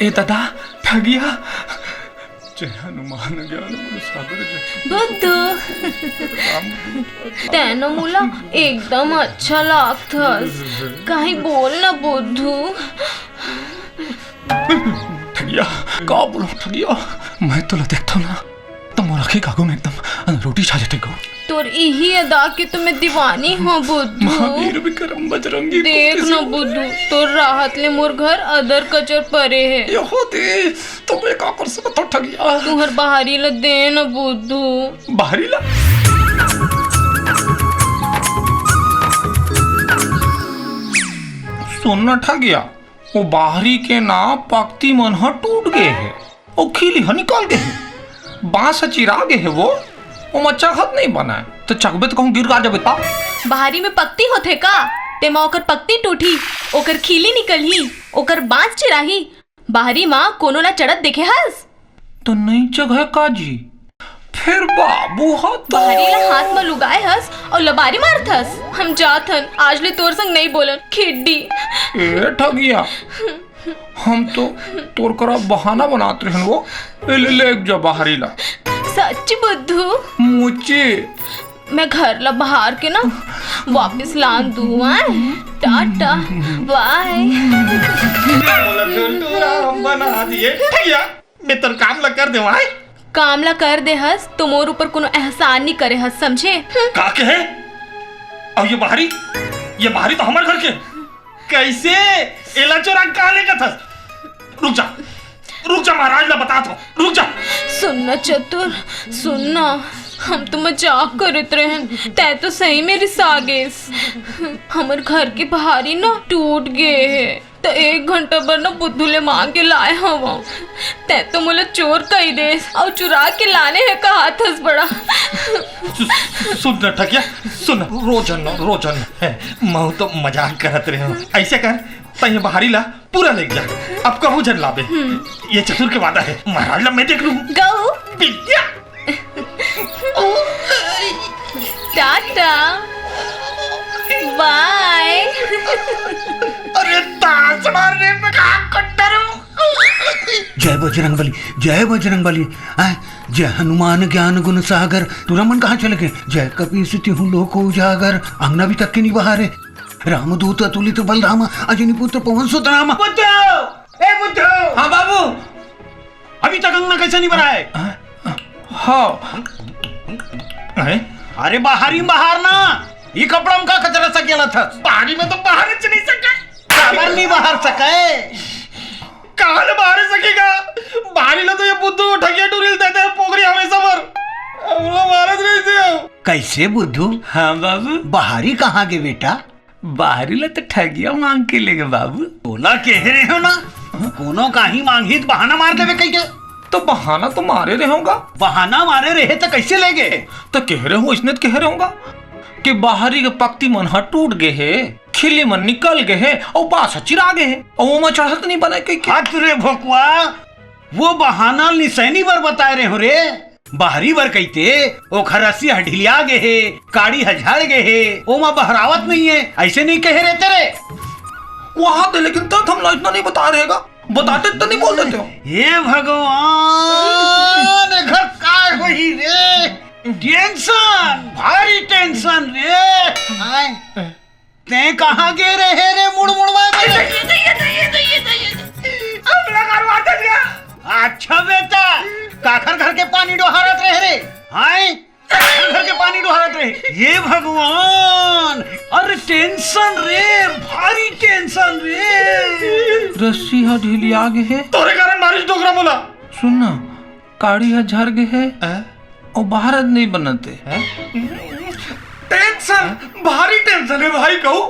ए दादा ठगिया जय हनुमान ज्ञान गुण सागर जय बुद्धू तेनो मुला एकदम अच्छा लागतस काही बोल ना बुद्धू। ठगिया का बोलो ठगिया मैं तो देखता ना तुम रखे कागो में एकदम रोटी छा जाते को तोर यही अदा के तो मैं दीवानी हूँ बुद्धू। महावीर विक्रम बजरंगी देख ना बुद्धू तोर राहत ले मोर घर अदर कचर परे है ये होते तो मैं का कर सकता ठगिया तुहर बाहरी ल दे ना बुद्धू। बाहरी ला सुनना ठगिया वो बाहरी के ना पक्ति मन ह टूट गए है वो खिली ह निकाल गए है बांस चिरा गए है वो मच्छर खत नहीं बना है तो चकबे तो कहूँ गिर गा जब ता बाहरी में पक्ति होथे का तेमा ओकर पक्ति टूटी ओकर खीली निकलही ओकर बांस चिराही बाहरी माँ कोनो ला चढ़त देखे हस तो नहीं जगह काजी फिर बाबू हाथ बाहरी ला हाथ में लुगाए हस और लबारी मारथस। हम जात हन आज ले तोर संग नहीं बोलन खिड्डी। ए ठगिया हम तो तोर करा बहाना बनाते रहन वो ले जा बाहरी ला सच्ची बुद्धू मुझे मैं घर ला बाहर के ना वापस लान दूँ टाटा बाय। बना दिए ठगिया मैं तेरा काम ला कर दे भाई काम ला कर दे हस तो मोर ऊपर कोनो एहसान नहीं करे हस समझे। का के है और ये बाहरी तो हमारे घर के कैसे एला चोरा कहाँ लेकर था। रुक जा महाराज ला बता दो रुक जा। सुनना चतुर सुनना हम तो मजाक करत रहन तै तो सही में रिसा गेस हमर घर के बाहरी ना टूट गए है तो 1 घंटा पर ना बुद्धू ले मांग के लाए हवा तै तो मोला चोर कही देस और चुरा के लाने है कहा थस बड़ा। सुन न ठगिया सुन रोजन है मैं तो मजाक करत रहे हो ऐसे कर तय बाहरी ला पूरा ले जा अब कहूँ जन लाबे ये चतुर के वादा है महाराज ला मैं देख लूँ गऊ बिटिया टाटा बाय। अरे ताश मारने में कहाँ कट्टर जय बजरंग बली जय हनुमान ज्ञान गुण सागर तुरा मन कहाँ चले गए जय कपीस तिहु लोक उजागर अंगना भी तक के नहीं बहारे रामदूत अतुलित बलरामा अजनी पुत्र पवन सुत रामा। बुद्धू हाँ बाबू अभी तक अंगना कैसे नहीं बना है। हाँ अरे बाहरी बाहर ना ये कपड़ा में का कचरा सकेला था बाहरी में तो बाहर च नहीं सके काबर नहीं बाहर सके कहाँ ले बाहर सकेगा बाहरी ला तो ये बुद्धू ठगिया टूरिल देते हैं पोखरी हमेशा मर हम लोग महाराज नहीं से कैसे बुद्धू। हाँ बाबू बाहरी कहाँ गए बेटा बाहरी ला तो ठगिया मांग के लेगे बाबू बोला कह रहे हो ना कोनो काही मांगी तो बहाना मार देवे कहीं के तो बहाना तो मारे रहे होगा बहाना मारे रहे तो कैसे ले गए तो कह रहे हो इसने तो कह रहे होगा कि बाहरी के पक्ति मन हा टूट गए है खिले मन निकल गए है और बास चिरा गए है और वो में चढ़त नहीं बना कहीं रे भोकवा वो बहाना निसैनी बर बता रहे हो रे बाहरी बर कहते ओ खरसी ढिलिया गए है काड़ी हझाड़ गए है ओ माँ बहरावत नहीं है ऐसे नहीं कह रहे तेरे वहां थे लेकिन तब हम इतना नहीं बता रहेगा बताते तो नहीं बोल देते हो। हे भगवान घर काय होई रे टेंशन भारी टेंशन रे ते कहाँ गे रहे रे मुड़ अच्छा बेटा काखर घर के पानी डोहारत रहे रे हाय घर के पानी डोहारत रहे ये भगवान अरे टेंशन रे भारी टेंशन रे रस्सी हा ढीली आगे है तोरे कारण बारिश डोकरा बोला सुनना काड़ी हा झर गए है और बाहर नहीं बनते टेंशन भारी टेंशन है भाई कहूँ